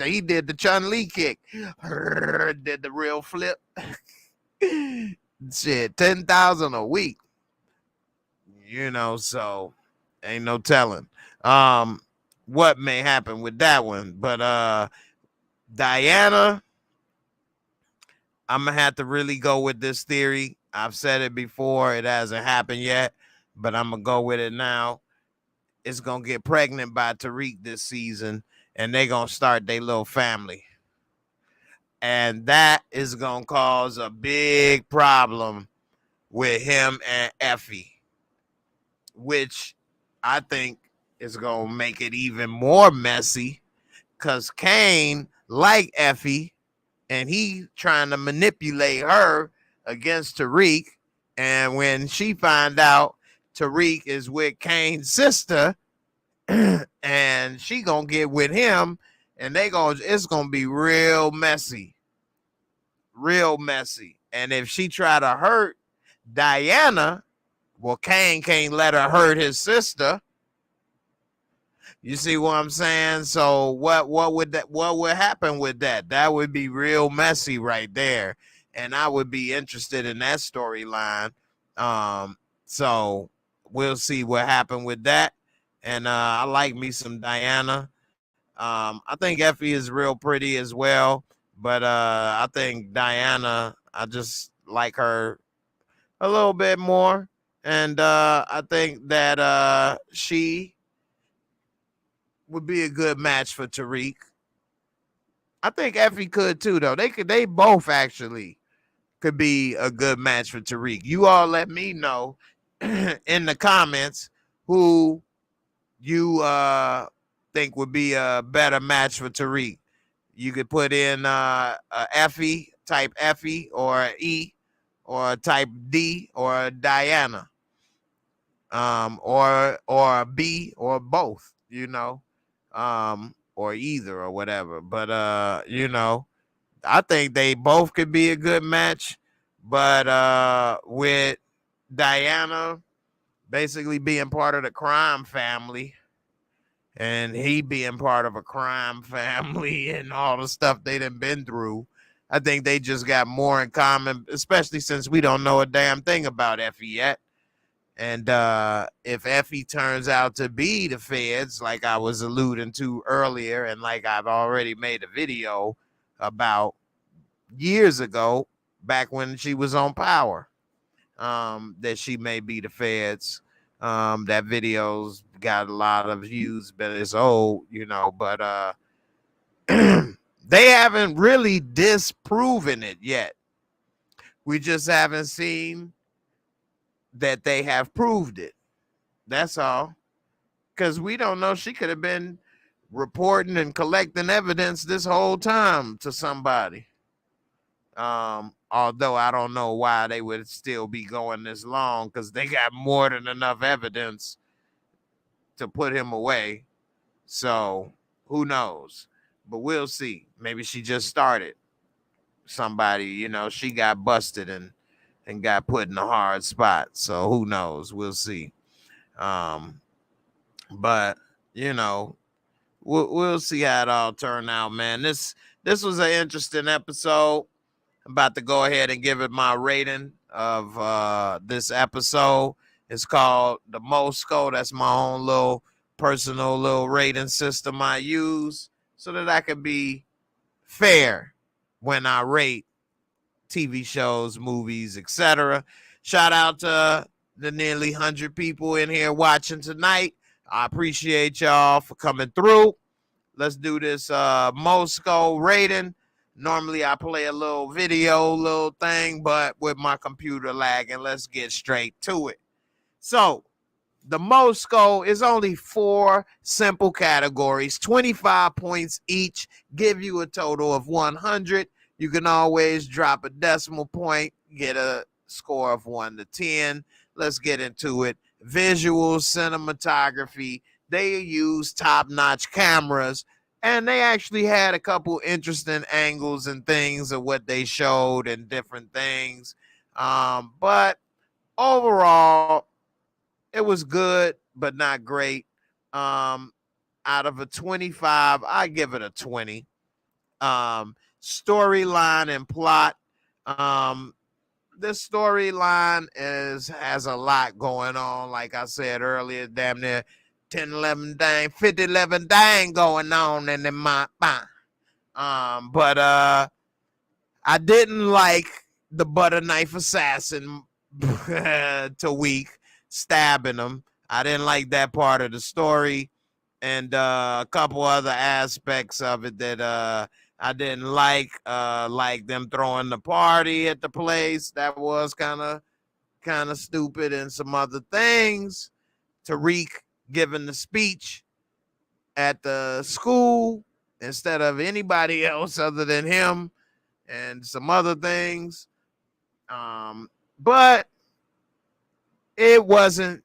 he did the Chun-Li kick. Did the real flip. Shit, 10,000 a week. You know, so ain't no telling what may happen with that one. But Diana, I'm gonna have to really go with this theory. I've said it before, it hasn't happened yet, but I'm gonna go with it now. It's gonna get pregnant by Tariq this season, and they're gonna start their little family. And that is gonna cause a big problem with him and Effie, which I think is gonna make it even more messy, because Kane like Effie, and he trying to manipulate her against Tariq. And when she find out Tariq is with Kane's sister, and she gonna get with him, and it's gonna be real messy. And if she try to hurt Diana, well, Kane can't let her hurt his sister. You see what I'm saying? So what would happen with that? That would be real messy right there. And I would be interested in that storyline. So we'll see what happened with that. And I like me some Diana. I think Effie is real pretty as well. But I think Diana, I just like her a little bit more. And I think that she would be a good match for Tariq. I think Effie could too, though. They both actually could be a good match for Tariq. You all let me know in the comments who you think would be a better match for Tariq. You could put in Effie, type Effie, or E, or type D, or Diana, or B, or both, you know, or either, or whatever. But you know, I think they both could be a good match. But with Diana basically being part of the crime family, and he being part of a crime family, and all the stuff they done been through, I think they just got more in common, especially since we don't know a damn thing about Effie yet. And if Effie turns out to be the feds, like I was alluding to earlier, and like I've already made a video about years ago, back when she was on Power, that she may be the feds. That video's got a lot of views, but it's old, you know. But they haven't really disproven it yet. We just haven't seen that they have proved it. That's all. Because we don't know. She could have been reporting and collecting evidence this whole time to somebody. Although I don't know why they would still be going this long, because they got more than enough evidence to put him away. So who knows? But we'll see. Maybe she just started somebody, you know, she got busted and got put in a hard spot. So who knows? We'll see. But you know, we'll see how it all turn out, man. This was an interesting episode. I'm about to go ahead and give it my rating of this episode. It's called the Moorescore. That's my own little personal little rating system I use so that I can be fair when I rate TV shows, movies, etc. Shout out to the nearly 100 people in here watching tonight. I appreciate y'all for coming through. Let's do this Moorescore rating. Normally I play a little video, little thing, but with my computer lagging, let's get straight to it. So the Moorescore is only 4 simple categories, 25 points each, give you a total of 100. You can always drop a decimal point, get a score of 1 to 10. Let's get into it visual cinematography. They used top-notch cameras, and they actually had a couple interesting angles and things of what they showed and different things. But overall, it was good, but not great. Um, Out of a 25, I give it a 20. Storyline and plot. This storyline has a lot going on. Like I said earlier, damn near 10, 11 dang, 50, 11 dang going on in the but I didn't like the butter knife assassin Tariq stabbing him. I didn't like that part of the story, and a couple other aspects of it that I didn't like them throwing the party at the place. That was kind of stupid, and some other things. Tariq giving the speech at the school instead of anybody else other than him, and some other things. But it wasn't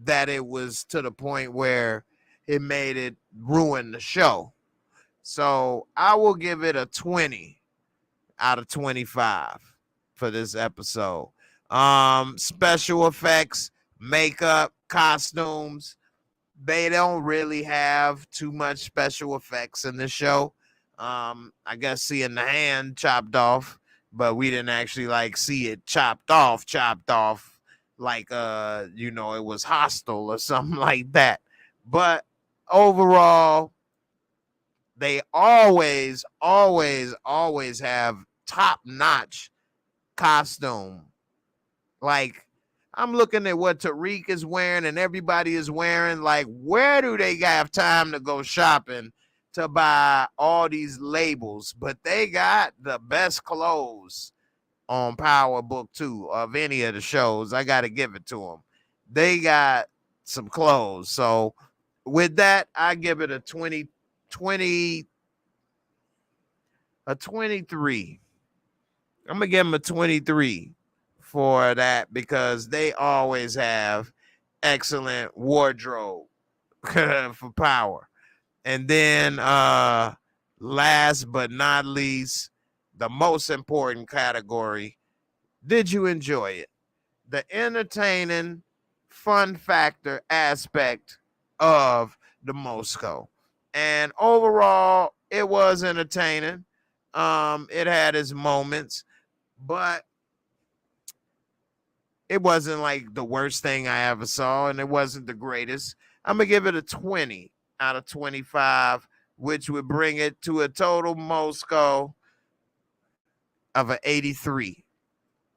that it was to the point where it made it ruin the show. So I will give it a 20 out of 25 for this episode. Special effects, makeup, costumes, they don't really have too much special effects in the show. I guess seeing the hand chopped off, but we didn't actually like see it chopped off like it was hostile or something like that. But overall, they always have top-notch costume. Like, I'm looking at what Tariq is wearing and everybody is wearing. Like, where do they have time to go shopping to buy all these labels? But they got the best clothes on Power Book 2 of any of the shows. I got to give it to them. They got some clothes. So with that, I give it a 23. I'm going to give them a 23 for that because they always have excellent wardrobe for Power. And then last but not least, the most important category, did you enjoy it? The entertaining fun factor aspect of the Moorescore. And overall, it was entertaining. It had its moments, but it wasn't like the worst thing I ever saw, and it wasn't the greatest. I'm going to give it a 20 out of 25, which would bring it to a total Moorescore of an 83.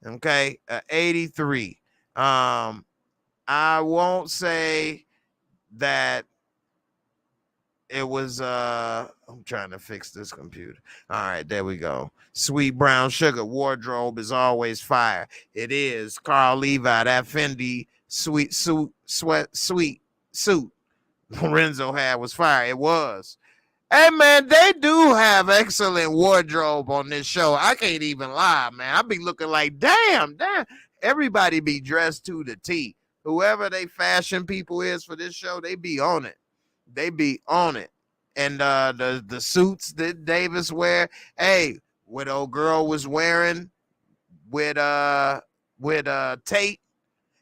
Okay, 83. I won't say that it was I'm trying to fix this computer. All right, there we go. Sweet brown sugar wardrobe is always fire. It is. Carl Levi, that Fendi sweet suit Lorenzo had was fire. It was. Hey man, they do have excellent wardrobe on this show. I can't even lie, man. I be looking like damn. Everybody be dressed to the T. Whoever they fashion people is for this show, they be on it. They be on it. And the suits that Davis wear, hey, what old girl was wearing with Tate,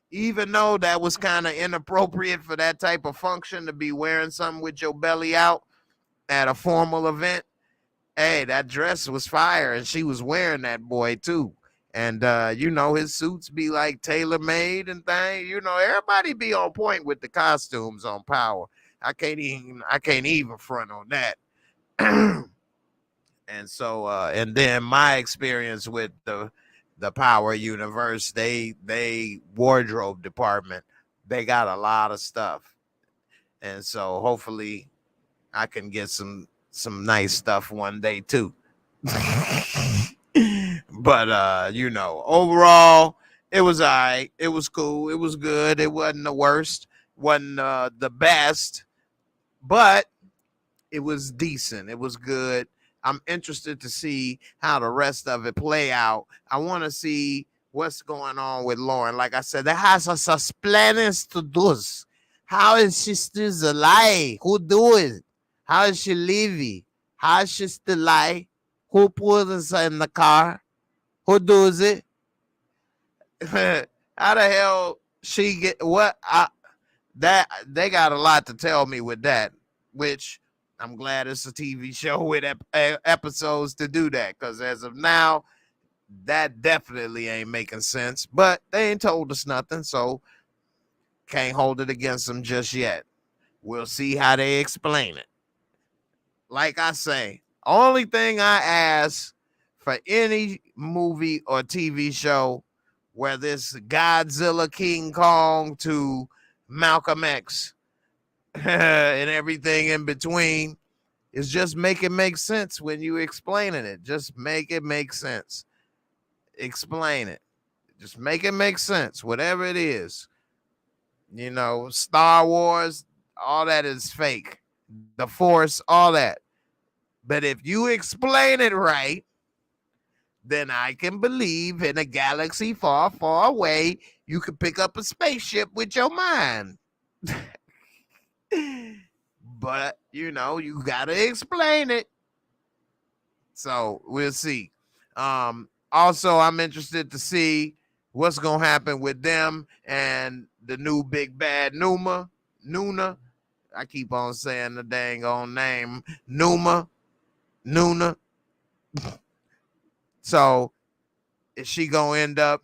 even though that was kind of inappropriate for that type of function to be wearing something with your belly out at a formal event. Hey, that dress was fire, and she was wearing that boy too. And his suits be like tailor-made and things. Everybody be on point with the costumes on Power. I can't even front on that. And so and then my experience with the Power universe, they wardrobe department, they got a lot of stuff. And so hopefully I can get some nice stuff one day too. But overall, it was all right. It was cool. It was good. It wasn't the worst. Wasn't the best, but it was decent. It was good. I'm interested to see how the rest of it play out. I want to see what's going on with Lauren. Like I said, there has sus planes to do. How is she still alive? Who do it? How is she living? How is she still alive? Who put us in the car? Who does it? How the hell she get what? That they got a lot to tell me with that, which I'm glad it's a TV show with episodes to do that, because as of now, that definitely ain't making sense. But they ain't told us nothing, so can't hold it against them just yet. We'll see how they explain it. Like I say, only thing I ask for any movie or TV show, whether it's Godzilla, King Kong to Malcolm X and everything in between, is just make it make sense when you explaining it. Just make it make sense. Explain it. Just make it make sense. Whatever it is. You know, Star Wars, all that is fake. The Force, all that. But if you explain it right, then I can believe in a galaxy far, far away, you can pick up a spaceship with your mind. But, you know, you got to explain it. So we'll see. Also, I'm interested to see what's going to happen with them and the new big bad Numa. I keep on saying the dang on name. Nuna. So is she going to end up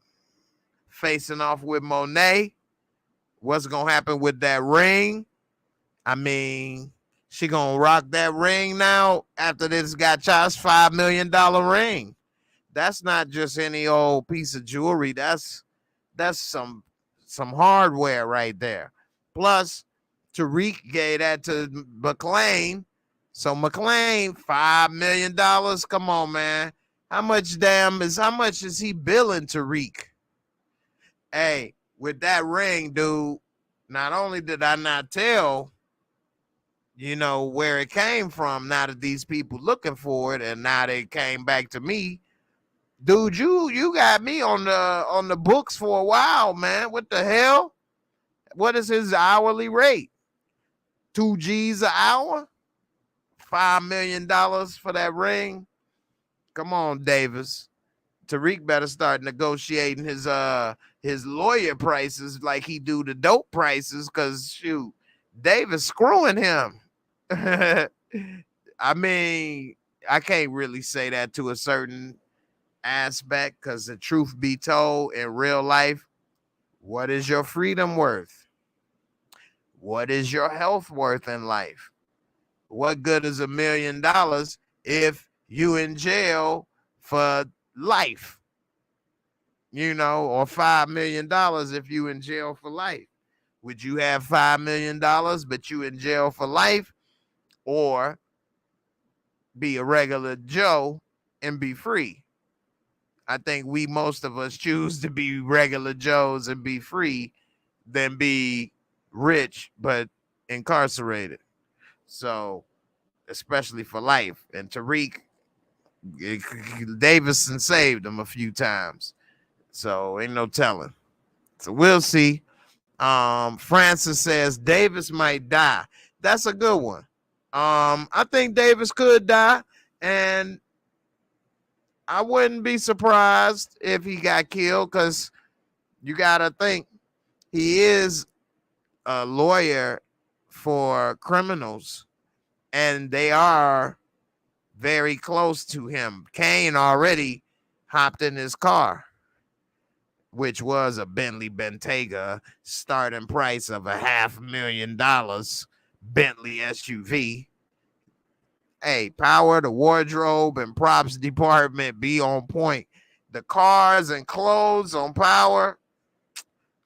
facing off with Monet? What's going to happen with that ring? I mean, she going to rock that ring now after this got charged $5 million ring. That's not just any old piece of jewelry. That's some hardware right there. Plus, Tariq gave that to McLean. So McLean, $5 million. Come on, man. How much is he billing Tariq? Hey, with that ring, dude, not only did I not tell, you know, where it came from, now that these people looking for it, and now they came back to me. Dude, you got me on the books for a while, man. What the hell? What is his hourly rate? 2 G's an hour? $5 million for that ring? Come on, Davis. Tariq better start negotiating his lawyer prices like he do the dope prices, because shoot, Davis screwing him. I mean, I can't really say that to a certain aspect, because the truth be told, in real life, what is your freedom worth? What is your health worth in life? What good is $1 million if you in jail for life? You know, or $5 million if you in jail for life? Would you have $5 million but you in jail for life, or be a regular Joe and be free? I think most of us choose to be regular Joes and be free than be rich but incarcerated. So, especially for life. And Tariq Davison saved him a few times. So ain't no telling. So we'll see. Francis says Davis might die. That's a good one. I think Davis could die, and I wouldn't be surprised if he got killed, because you gotta think he is a lawyer for criminals, and they are very close to him. Kane already hopped in his car, which was a Bentley Bentayga, starting price of $500,000 Bentley SUV. Hey, Power, the wardrobe and props department be on point. The cars and clothes on Power,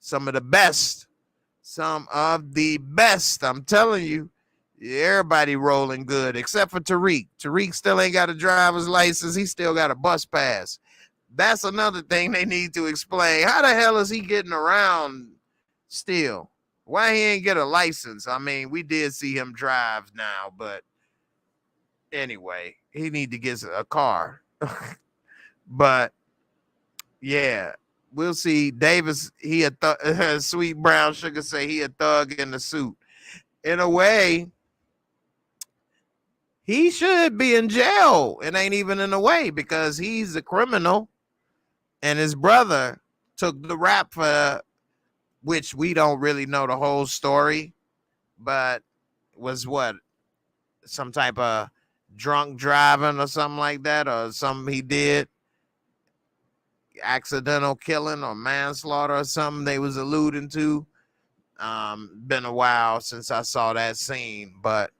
some of the best. Some of the best, I'm telling you. Everybody rolling good, except for Tariq. Tariq still ain't got a driver's license. He still got a bus pass. That's another thing they need to explain. How the hell is he getting around still? Why he ain't get a license? I mean, we did see him drive now, but anyway, he need to get a car. But yeah, we'll see. Davis, he a Sweet Brown Sugar say he a thug in the suit. In a way, he should be in jail. It ain't even in a way because he's a criminal, and his brother took the rap for, which we don't really know the whole story, but was what, some type of drunk driving or something like that, or something he did, accidental killing or manslaughter or something they was alluding to. Been a while since I saw that scene, but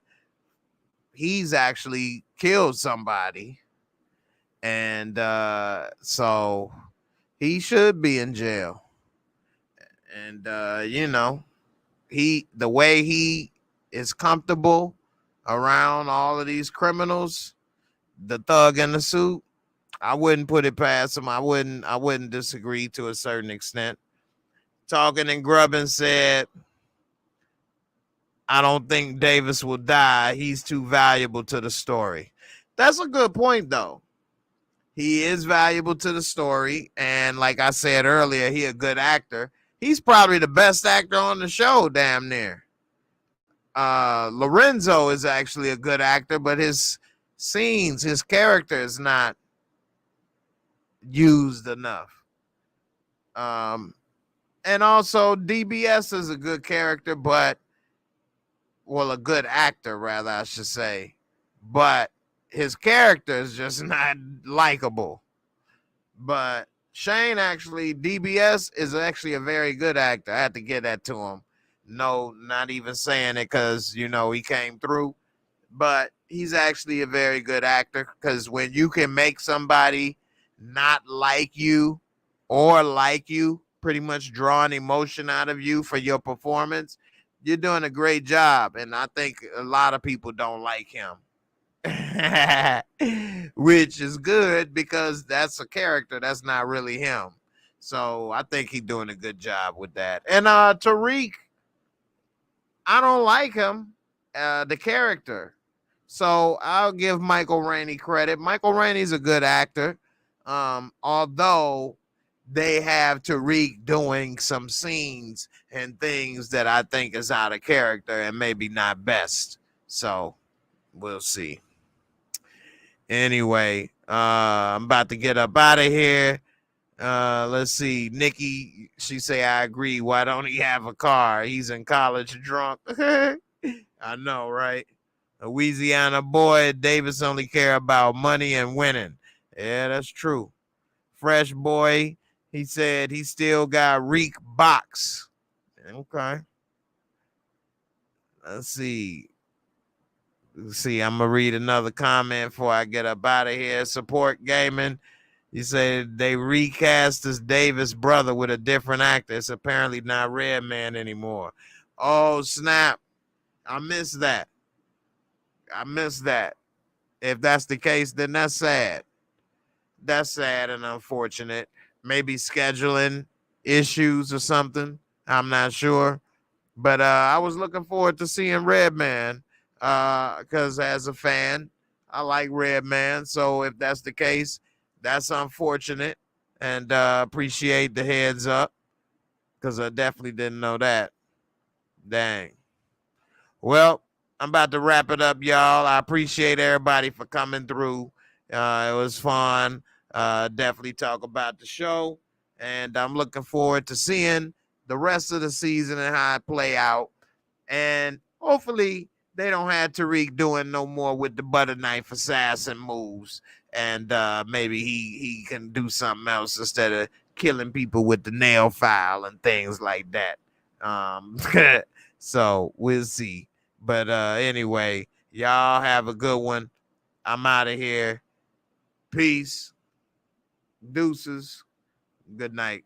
he's actually killed somebody, and so he should be in jail. And the way he is comfortable around all of these criminals, the thug in the suit, I wouldn't put it past him. I wouldn't disagree to a certain extent. Talking and Grubbin said, I don't think Davis will die. He's too valuable to the story. That's a good point, though. He is valuable to the story. And like I said earlier, he a good actor. He's probably the best actor on the show, damn near. Lorenzo is actually a good actor, but his scenes, his character is not used enough. And also DBS is a good character, but a good actor, rather, I should say. But his character is just not likable. But Shane, actually, DBS is actually a very good actor. I had to get that to him. No, not even saying it because, he came through. But he's actually a very good actor because when you can make somebody not like you or like you, pretty much draw an emotion out of you for your performance, you're doing a great job. And I think a lot of people don't like him. Which is good because that's a character that's not really him. So I think he's doing a good job with that. And Tariq, I don't like him, the character. So I'll give Michael Rainey credit. Michael Rainey's a good actor. Although they have Tariq doing some scenes and things that I think is out of character and maybe not best. So we'll see. Anyway, I'm about to get up out of here. Let's see. Nikki, she say, I agree. Why don't he have a car? He's in college drunk. I know, right? Louisiana boy, Davis only care about money and winning. Yeah, that's true. Fresh boy, he said he still got Reek box. Okay. Let's see. I'm gonna read another comment before I get up out of here. Support gaming. You said they recast this Davis brother with a different actor. It's apparently not Redman anymore. Oh snap! I missed that. If that's the case, then that's sad. That's sad and unfortunate. Maybe scheduling issues or something. I'm not sure. But I was looking forward to seeing Redman because as a fan, I like Redman. So if that's the case, that's unfortunate. And appreciate the heads up because I definitely didn't know that. Dang. Well, I'm about to wrap it up, y'all. I appreciate everybody for coming through. It was fun. Definitely talk about the show. And I'm looking forward to seeing the rest of the season and how it play out. And hopefully they don't have Tariq doing no more with the butter knife assassin moves. And maybe he can do something else instead of killing people with the nail file and things like that. So we'll see. But anyway, y'all have a good one. I'm out of here. Peace. Deuces. Good night.